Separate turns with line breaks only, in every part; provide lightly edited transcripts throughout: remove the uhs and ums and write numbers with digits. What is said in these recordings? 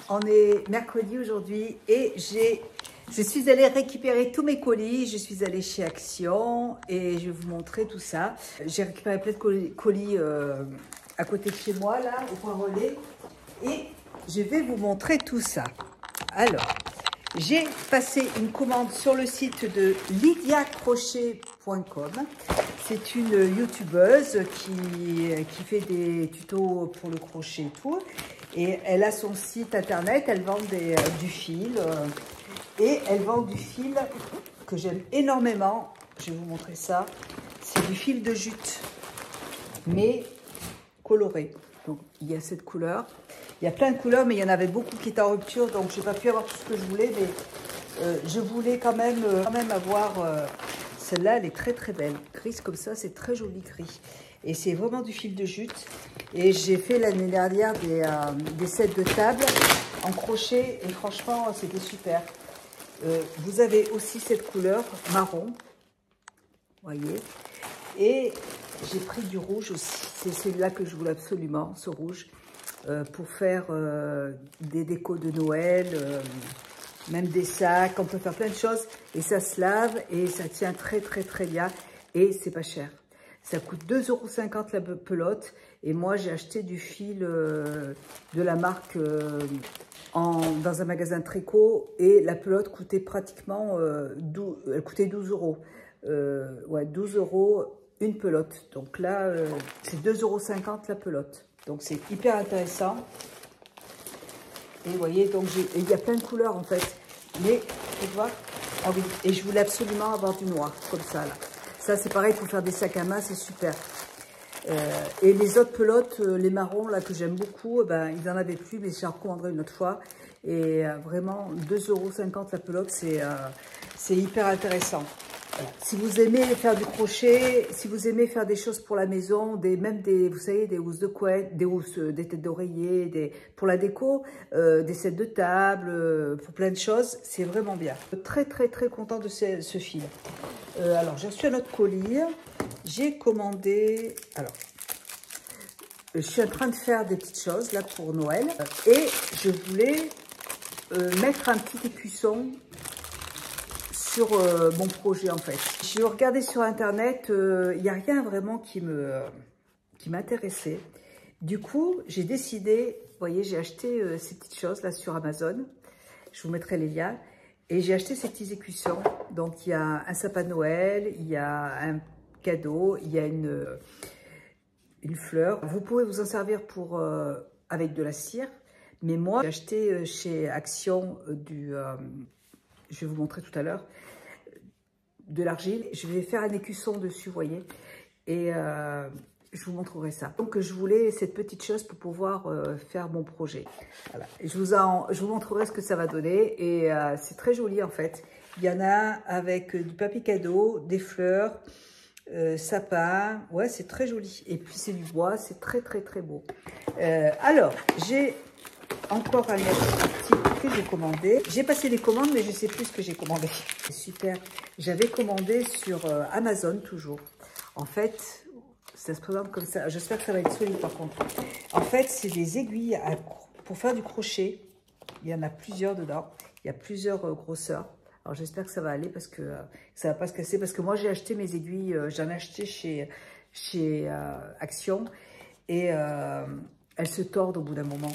On est mercredi aujourd'hui et je suis allée récupérer tous mes colis. Je suis allée chez Action et je vais vous montrer tout ça. J'ai récupéré plein de colis à côté de chez moi, là, au point relais. Et je vais vous montrer tout ça. Alors, j'ai passé une commande sur le site de lydiacrochet.com. C'est une youtubeuse qui fait des tutos pour le crochet et tout. Et elle a son site internet, elle vend du fil. Et elle vend du fil que j'aime énormément. Je vais vous montrer ça. C'est du fil de jute, mais coloré. Donc, il y a cette couleur. Il y a plein de couleurs, mais il y en avait beaucoup qui étaient en rupture. Donc, je n'ai pas pu avoir tout ce que je voulais. Mais je voulais quand même avoir... celle-là, elle est très, très belle. Grise comme ça, c'est très joli gris. Et c'est vraiment du fil de jute. Et j'ai fait l'année dernière des sets de table en crochet. Et franchement, c'était super. Vous avez aussi cette couleur marron. Voyez. Et j'ai pris du rouge aussi. C'est celui-là que je voulais absolument, ce rouge. Pour faire des décos de Noël, même des sacs. On peut faire plein de choses. Et ça se lave et ça tient très, très, très bien. Et c'est pas cher. Ça coûte 2,50 € la pelote. Et moi, j'ai acheté du fil de la marque dans un magasin de tricot. Et la pelote coûtait pratiquement, elle coûtait 12 €. Ouais, 12 € une pelote. Donc là, c'est 2,50 € la pelote. Donc c'est hyper intéressant. Et vous voyez, donc il y a plein de couleurs en fait. Mais, vous voyez, ah oui, et je voulais absolument avoir du noir, comme ça là. Ça, c'est pareil pour faire des sacs à main, c'est super. Et les autres pelotes, les marrons, là, que j'aime beaucoup, ben, ils n'en avaient plus, mais j'en recommanderai une autre fois. Et vraiment, 2,50 € la pelote, c'est hyper intéressant. Voilà. Si vous aimez faire du crochet, si vous aimez faire des choses pour la maison, vous savez, des housses de couette, des têtes d'oreiller, pour la déco, des sets de table, pour plein de choses, c'est vraiment bien. Très, très, très content de ce fil. Alors, j'ai reçu un autre colis. J'ai commandé... Alors, je suis en train de faire des petites choses, là, pour Noël. Et je voulais mettre un petit écusson sur mon projet, en fait. J'ai regardé sur Internet, il n'y a rien vraiment qui m'intéressait. Du coup, j'ai décidé... Vous voyez, j'ai acheté ces petites choses, là, sur Amazon. Je vous mettrai les liens. Et j'ai acheté ces petits écussons. Donc, il y a un sapin de Noël, il y a un cadeau, il y a une fleur. Vous pouvez vous en servir avec de la cire. Mais moi, j'ai acheté chez Action je vais vous montrer tout à l'heure, de l'argile. Je vais faire un écusson dessus, vous voyez. Et je vous montrerai ça. Donc, je voulais cette petite chose pour pouvoir faire mon projet. Voilà. Et je vous montrerai ce que ça va donner. Et c'est très joli, en fait. Il y en a avec du papier cadeau, des fleurs, sapin. Ouais, c'est très joli. Et puis, c'est du bois. C'est très, très, très beau. Alors, j'ai encore un article que j'ai commandé. J'ai passé les commandes, mais je ne sais plus ce que j'ai commandé. C'est super. J'avais commandé sur Amazon, toujours. En fait... ça se présente comme ça. J'espère que ça va être solide par contre. En fait, c'est des aiguilles pour faire du crochet. Il y en a plusieurs dedans. Il y a plusieurs grosseurs. Alors, j'espère que ça va aller parce que ça ne va pas se casser. Parce que moi, j'ai acheté mes aiguilles. J'en ai acheté chez Action. Et elles se tordent au bout d'un moment.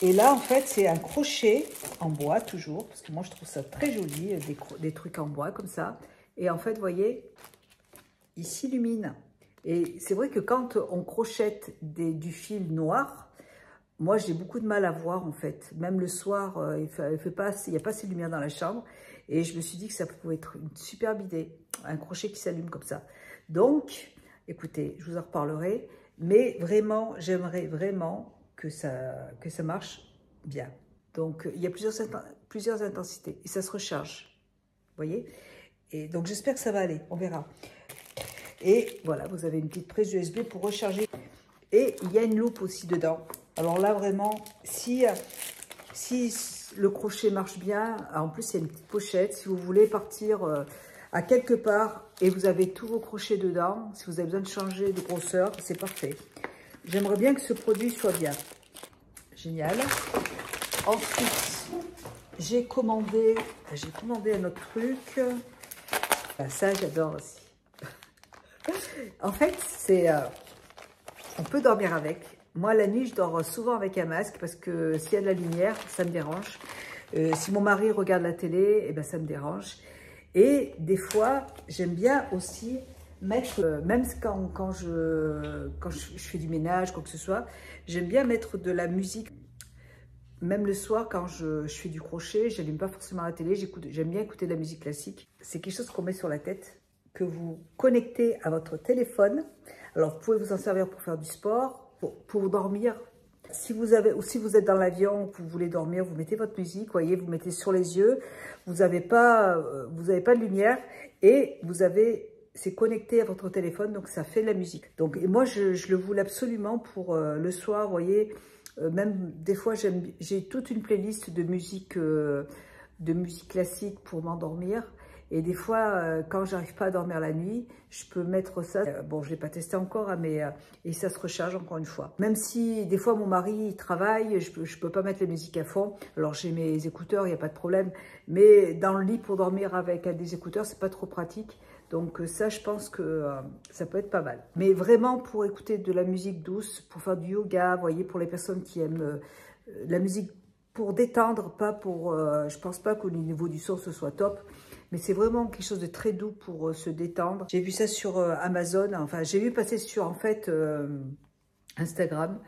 Et là, en fait, c'est un crochet en bois, toujours. Parce que moi, je trouve ça très joli. Des trucs en bois comme ça. Et en fait, vous voyez, il s'illumine. Et c'est vrai que quand on crochette du fil noir, moi j'ai beaucoup de mal à voir en fait. Même le soir, il n'y a pas assez de lumière dans la chambre. Et je me suis dit que ça pouvait être une superbe idée, un crochet qui s'allume comme ça. Donc, écoutez, je vous en reparlerai. Mais vraiment, j'aimerais vraiment que ça marche bien. Donc, il y a plusieurs intensités et ça se recharge. Vous voyez? Et donc, j'espère que ça va aller. On verra. Et voilà, vous avez une petite prise USB pour recharger. Et il y a une loupe aussi dedans. Alors là, vraiment, si le crochet marche bien, en plus, il y a une petite pochette. Si vous voulez partir à quelque part et vous avez tous vos crochets dedans, si vous avez besoin de changer de grosseur, c'est parfait. J'aimerais bien que ce produit soit bien. Génial. Ensuite, j'ai commandé un autre truc. Ah, ça, j'adore aussi. En fait, on peut dormir avec. Moi, la nuit, je dors souvent avec un masque parce que s'il y a de la lumière, ça me dérange. Si mon mari regarde la télé, eh ben, ça me dérange. Et des fois, j'aime bien aussi mettre, même quand je fais du ménage, quoi que ce soit, j'aime bien mettre de la musique. Même le soir, quand je fais du crochet, je n'allume pas forcément la télé, j'aime bien écouter de la musique classique. C'est quelque chose qu'on met sur la tête, que vous connectez à votre téléphone. Alors, vous pouvez vous en servir pour faire du sport, pour dormir. Si vous êtes dans l'avion, que vous voulez dormir, vous mettez votre musique, voyez, vous mettez sur les yeux, vous n'avez pas de lumière et c'est connecté à votre téléphone, donc ça fait de la musique. Donc, et moi, je le voulais absolument pour le soir, voyez. Même des fois, j'ai toute une playlist de musique classique pour m'endormir. Et des fois, quand j'arrive pas à dormir la nuit, je peux mettre ça. Bon, je l'ai pas testé encore, hein, mais et ça se recharge encore une fois. Même si des fois mon mari il travaille, je peux pas mettre la musique à fond. Alors j'ai mes écouteurs, il y a pas de problème. Mais dans le lit pour dormir avec des écouteurs, c'est pas trop pratique. Donc ça, je pense que ça peut être pas mal. Mais vraiment pour écouter de la musique douce, pour faire du yoga, vous voyez, pour les personnes qui aiment la musique pour détendre, pas pour. Je pense pas qu'au niveau du son ce soit top. Mais c'est vraiment quelque chose de très doux pour se détendre. J'ai vu ça sur Amazon, enfin j'ai vu passer sur en fait Instagram.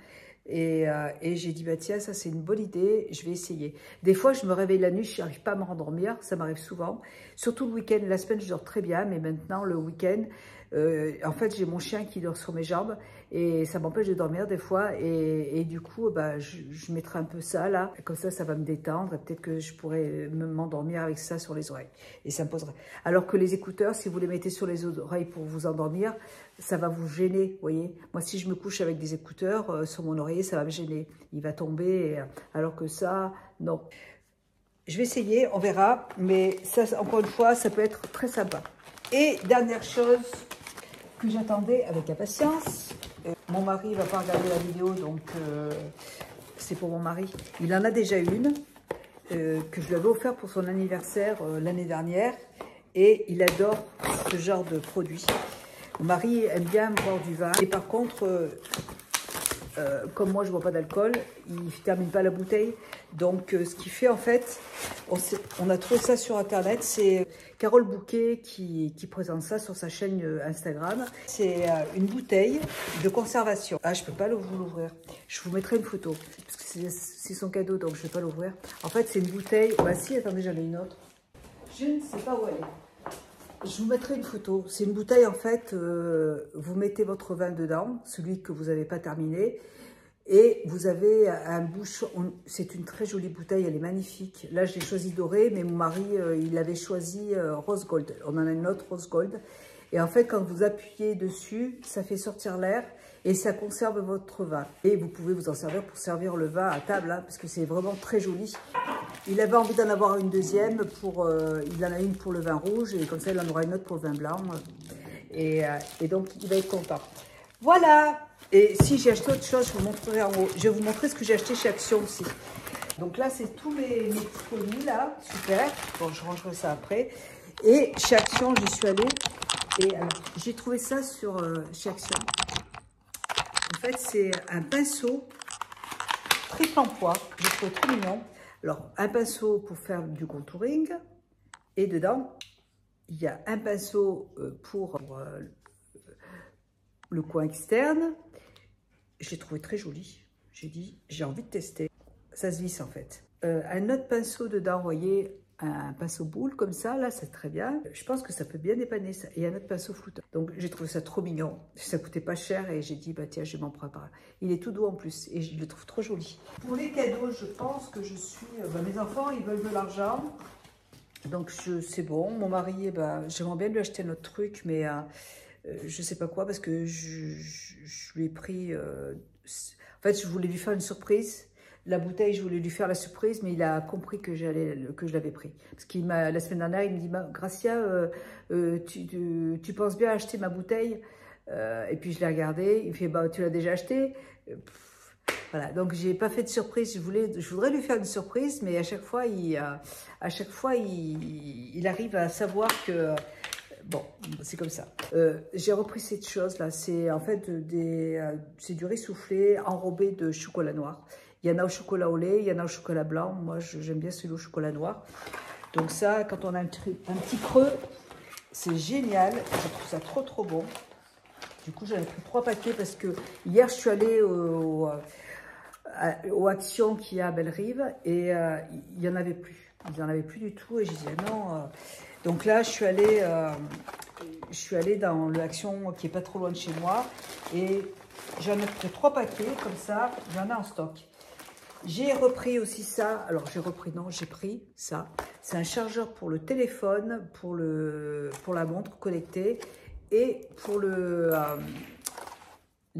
Et j'ai dit, bah tiens, ça c'est une bonne idée, je vais essayer. Des fois, je me réveille la nuit, je n'arrive pas à me rendormir, ça m'arrive souvent. Surtout le week-end, la semaine, je dors très bien, mais maintenant, le week-end, en fait, j'ai mon chien qui dort sur mes jambes et ça m'empêche de dormir des fois. Et du coup, bah, je mettrai un peu ça là, comme ça va me détendre et peut-être que je pourrais m'endormir avec ça sur les oreilles. Et ça me poserait. Alors que les écouteurs, si vous les mettez sur les oreilles pour vous endormir, ça va vous gêner, vous voyez. Moi, si je me couche avec des écouteurs sur mon oreiller, ça va me gêner. Il va tomber, alors que ça, non. Je vais essayer, on verra. Mais ça, encore une fois, ça peut être très sympa. Et dernière chose que j'attendais avec impatience. Mon mari ne va pas regarder la vidéo, donc c'est pour mon mari. Il en a déjà une que je lui avais offert pour son anniversaire l'année dernière. Et il adore ce genre de produit. Mon mari aime bien boire du vin. Et par contre, comme moi, je ne bois pas d'alcool, il ne termine pas la bouteille. Donc, ce qu'il fait, en fait, on a trouvé ça sur Internet. C'est Carole Bouquet qui présente ça sur sa chaîne Instagram. C'est une bouteille de conservation. Ah, je ne peux pas vous l'ouvrir. Je vous mettrai une photo. Parce que c'est son cadeau, donc je ne vais pas l'ouvrir. En fait, c'est une bouteille... Bah si, attendez, j'en ai une autre. Je ne sais pas où elle est. Je vous mettrai une photo. C'est une bouteille, en fait, vous mettez votre vin dedans, celui que vous n'avez pas terminé, et vous avez un bouchon. C'est une très jolie bouteille, elle est magnifique. Là, je l'ai choisi dorée, mais mon mari, il avait choisi rose gold. On en a une autre rose gold. Et en fait, quand vous appuyez dessus, ça fait sortir l'air et ça conserve votre vin. Et vous pouvez vous en servir pour servir le vin à table, hein, parce que c'est vraiment très joli. Il avait envie d'en avoir une deuxième, il en a une pour le vin rouge et comme ça il en aura une autre pour le vin blanc. Et donc il va être content. Voilà. Et si j'ai acheté autre chose, je vous montrerai en haut. Je vais vous montrer ce que j'ai acheté chez Action aussi. Donc là c'est tous mes petits produits là, super. Bon, je rangerai ça après. Et chez Action j'y suis allée et j'ai trouvé ça chez Action. En fait c'est un pinceau triple emploi. J'ai trouvé trop mignon. Alors, un pinceau pour faire du contouring. Et dedans, il y a un pinceau pour le coin externe. Je l'ai trouvé très joli. J'ai dit, j'ai envie de tester. Ça se visse en fait. Un autre pinceau dedans, vous voyez, un pinceau boule comme ça, là, c'est très bien. Je pense que ça peut bien dépanner ça. Et un autre pinceau flottant. Donc, j'ai trouvé ça trop mignon. Ça coûtait pas cher et j'ai dit, bah tiens, je vais m'en préparer. Il est tout doux en plus et je le trouve trop joli. Pour les cadeaux, je pense que je suis... mes enfants, ils veulent de l'argent. Donc, c'est bon. Mon mari, j'aimerais bien lui acheter notre truc, mais je sais pas quoi parce que je lui ai pris... en fait, je voulais lui faire une surprise. La bouteille, je voulais lui faire la surprise, mais il a compris que je l'avais pris. Parce qu'il m'a, la semaine dernière, il me dit, Gracia, tu penses bien acheter ma bouteille? Et puis je l'ai regardé, il me fait, bah, tu l'as déjà acheté? Voilà, donc j'ai pas fait de surprise. Je voudrais lui faire une surprise, mais à chaque fois, il arrive à savoir que bon, c'est comme ça. J'ai repris cette chose là. C'est en fait c'est du riz soufflé enrobé de chocolat noir. Il y en a au chocolat au lait, il y en a au chocolat blanc. Moi, j'aime bien celui au chocolat noir. Donc ça, quand on a un petit creux, c'est génial. Je trouve ça trop bon. Du coup, j'en ai pris 3 paquets parce que hier, je suis allée au Action qui est à Bellerive et il n'y en avait plus. Il n'y en avait plus du tout et je disais non. Donc là, je suis allée dans le Action qui est pas trop loin de chez moi et j'en ai pris 3 paquets comme ça. J'en ai en stock. J'ai repris aussi ça. Alors j'ai pris ça. C'est un chargeur pour le téléphone, pour la montre connectée et pour les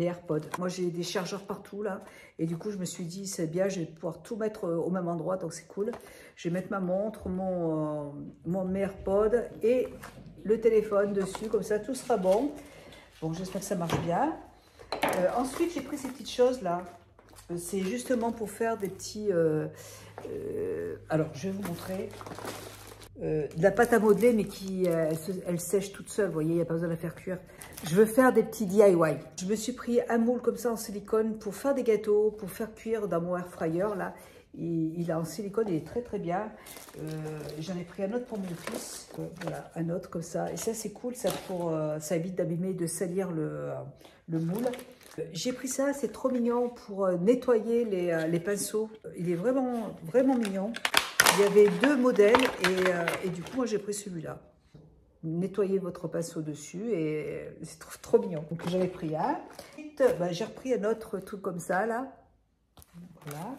AirPods. Moi, j'ai des chargeurs partout, là. Et du coup, je me suis dit, c'est bien, je vais pouvoir tout mettre au même endroit, donc c'est cool. Je vais mettre ma montre, mes AirPods et le téléphone dessus, comme ça, tout sera bon. Bon, j'espère que ça marche bien. Ensuite, j'ai pris ces petites choses, là. C'est justement pour faire des petits... alors, je vais vous montrer. De la pâte à modeler, mais elle sèche toute seule, vous voyez, il n'y a pas besoin de la faire cuire. Je veux faire des petits DIY. Je me suis pris un moule comme ça en silicone pour faire des gâteaux, pour faire cuire dans mon air fryer, là. Il est en silicone, il est très bien. J'en ai pris un autre pour mon fils. Voilà, un autre comme ça. Et ça, c'est cool, ça évite d'abîmer, de salir le moule. J'ai pris ça, c'est trop mignon pour nettoyer les pinceaux. Il est vraiment mignon. Il y avait 2 modèles et du coup, moi, j'ai pris celui-là. Nettoyez votre pinceau dessus et c'est trop mignon. Donc, j'en ai pris un. J'ai repris un autre truc comme ça, là. Voilà.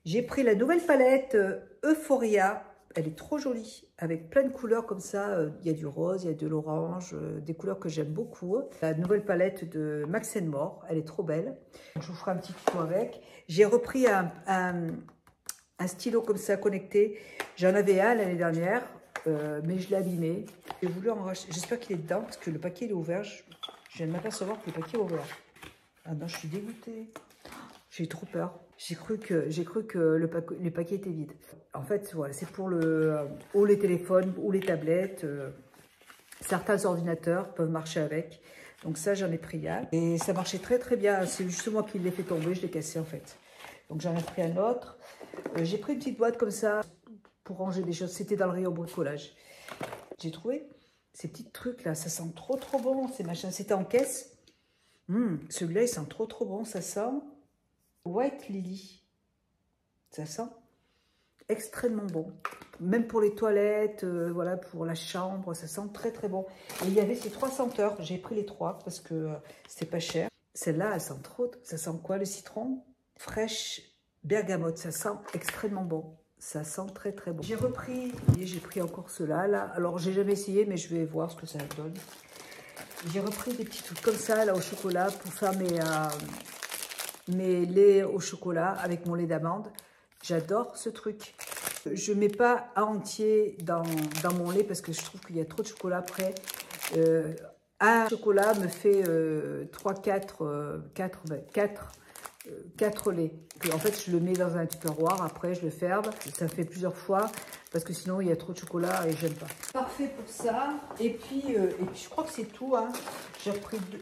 J'ai pris la nouvelle palette Euphoria. Elle est trop jolie, avec plein de couleurs comme ça. Il y a du rose, il y a de l'orange, des couleurs que j'aime beaucoup. La nouvelle palette de Max & More, elle est trop belle. Je vous ferai un petit tuto avec. J'ai repris un stylo comme ça connecté. J'en avais un l'année dernière, mais je l'ai abîmé. J'ai voulu en racheter. J'espère qu'il est dedans parce que le paquet il est ouvert. Je viens de m'apercevoir que le paquet est ouvert. Ah non, je suis dégoûtée. J'ai eu trop peur. J'ai cru que le paquet était vide. En fait, voilà, c'est pour ou les téléphones ou les tablettes. Certains ordinateurs peuvent marcher avec. Donc ça, j'en ai pris un. Et ça marchait très bien. C'est juste moi qui l'ai fait tomber. Je l'ai cassé en fait. Donc j'en ai pris un autre. J'ai pris une petite boîte comme ça pour ranger des choses. C'était dans le rayon bricolage. J'ai trouvé ces petits trucs là. Ça sent trop bon ces machins. C'était en caisse. Celui-là, il sent trop bon. Ça sent White Lily. Ça sent extrêmement bon. Même pour les toilettes, voilà, pour la chambre, ça sent très bon. Et il y avait ces 3 senteurs. J'ai pris les 3 parce que c'était pas cher. Celle-là, elle sent trop. Ça sent quoi? Le citron fraîche bergamote. Ça sent extrêmement bon. Ça sent très bon. J'ai repris, et j'ai pris encore ceux-là. Là. Alors, j'ai jamais essayé, mais je vais voir ce que ça donne. J'ai repris des petits trucs comme ça, là, au chocolat, pour faire mes laits au chocolat avec mon lait d'amande. J'adore ce truc. Je ne mets pas à entier dans mon lait parce que je trouve qu'il y a trop de chocolat après. Un chocolat me fait 4 laits. Puis en fait, je le mets dans un tupperware. Après, je le ferme. Ça fait plusieurs fois parce que sinon, il y a trop de chocolat et j'aime pas. Parfait pour ça. Et puis je crois que c'est tout. Hein.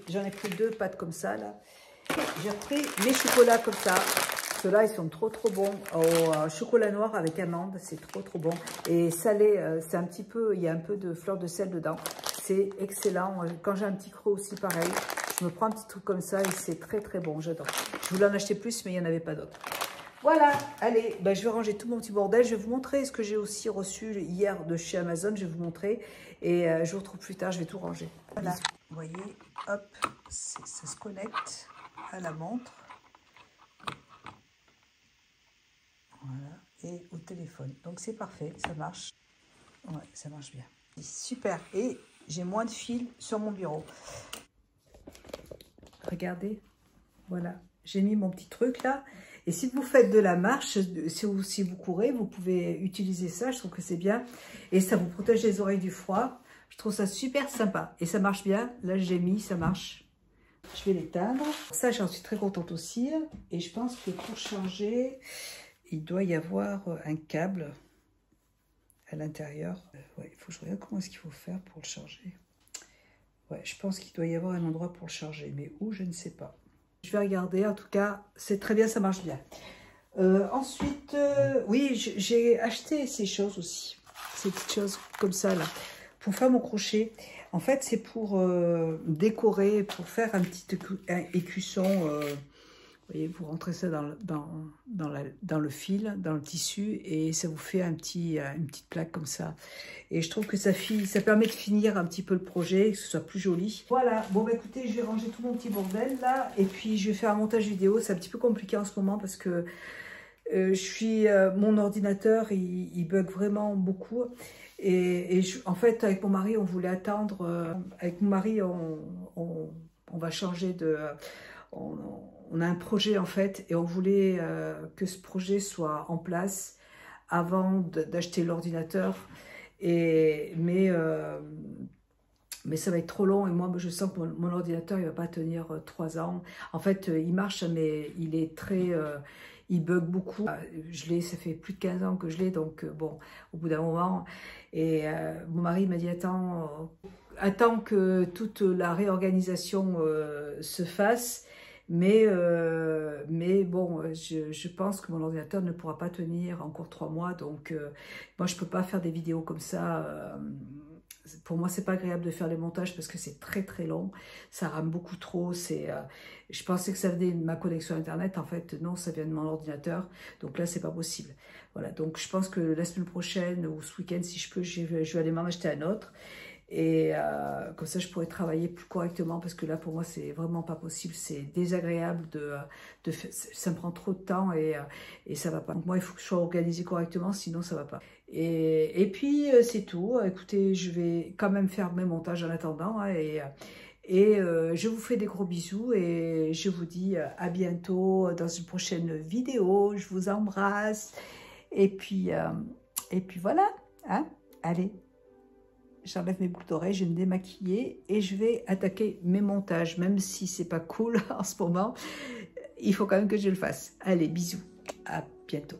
J'en ai pris 2 pâtes comme ça, là. J'ai repris mes chocolats comme ça. Ceux-là, ils sont trop bons. Au chocolat noir avec amande, c'est trop bon. Et salé, c'est un petit peu, il y a un peu de fleur de sel dedans. C'est excellent. Quand j'ai un petit creux aussi, pareil, je me prends un petit truc comme ça et c'est très bon. J'adore. Je voulais en acheter plus, mais il n'y en avait pas d'autres. Voilà, allez, je vais ranger tout mon petit bordel. Je vais vous montrer ce que j'ai aussi reçu hier de chez Amazon. Je vais vous montrer et je vous retrouve plus tard. Je vais tout ranger. Voilà, vous voyez, hop, ça se connecte à la montre. Voilà, et au téléphone. Donc c'est parfait, ça marche. Ouais, ça marche bien. Super. Et j'ai moins de fils sur mon bureau. Regardez, voilà. J'ai mis mon petit truc là. Et si vous faites de la marche, si vous courez, vous pouvez utiliser ça. Je trouve que c'est bien. Et ça vous protège les oreilles du froid. Je trouve ça super sympa. Et ça marche bien. Là, j'ai mis, ça marche. Je vais l'éteindre. Ça, j'en suis très contente aussi. Et je pense que pour charger, il doit y avoir un câble à l'intérieur. Ouais, il faut que je regarde comment est-ce qu'il faut faire pour le charger. Ouais, je pense qu'il doit y avoir un endroit pour le charger. Mais où, je ne sais pas. Je vais regarder. En tout cas, c'est très bien, ça marche bien. Ensuite, oui, j'ai acheté ces choses aussi. Ces petites choses comme ça, là. Pour faire mon crochet. En fait, c'est pour décorer, pour faire un petit écusson. Vous voyez, vous rentrez ça dans le fil, dans le tissu, et ça vous fait une petite plaque comme ça. Et je trouve que ça permet de finir un petit peu le projet, que ce soit plus joli. Voilà, bon bah écoutez, je vais ranger tout mon petit bordel là, et puis je vais faire un montage vidéo. C'est un petit peu compliqué en ce moment parce que mon ordinateur, il bug vraiment beaucoup. En fait, avec mon mari, on voulait attendre. Avec mon mari, on va changer de... On a un projet en fait, et on voulait que ce projet soit en place avant d'acheter l'ordinateur. Mais ça va être trop long, et moi je sens que mon ordinateur il va pas tenir 3 ans. En fait, il marche, mais il est très... il bug beaucoup. Ça fait plus de 15 ans que je l'ai, donc bon, au bout d'un moment. Et mon mari m'a dit, attends que toute la réorganisation se fasse. Mais bon, je pense que mon ordinateur ne pourra pas tenir encore 3 mois. Donc, moi, je ne peux pas faire des vidéos comme ça. Pour moi, c'est pas agréable de faire les montages parce que c'est très très long. Ça rame beaucoup trop. Je pensais que ça venait de ma connexion Internet. En fait, non, ça vient de mon ordinateur. Donc là, c'est pas possible. Voilà, donc je pense que la semaine prochaine ou ce week-end, si je peux, je vais aller m'en acheter un autre. Et comme ça, je pourrais travailler plus correctement parce que là, pour moi, c'est vraiment pas possible. C'est désagréable ça me prend trop de temps et ça va pas. Donc moi, il faut que je sois organisée correctement, sinon ça va pas. Et puis, c'est tout. Écoutez, je vais quand même faire mes montages en attendant. Hein, je vous fais des gros bisous et je vous dis à bientôt dans une prochaine vidéo. Je vous embrasse. Et puis voilà. Hein, allez. J'enlève mes boucles d'oreilles, je vais me démaquiller et je vais attaquer mes montages, même si c'est pas cool en ce moment. Il faut quand même que je le fasse. Allez, bisous, à bientôt.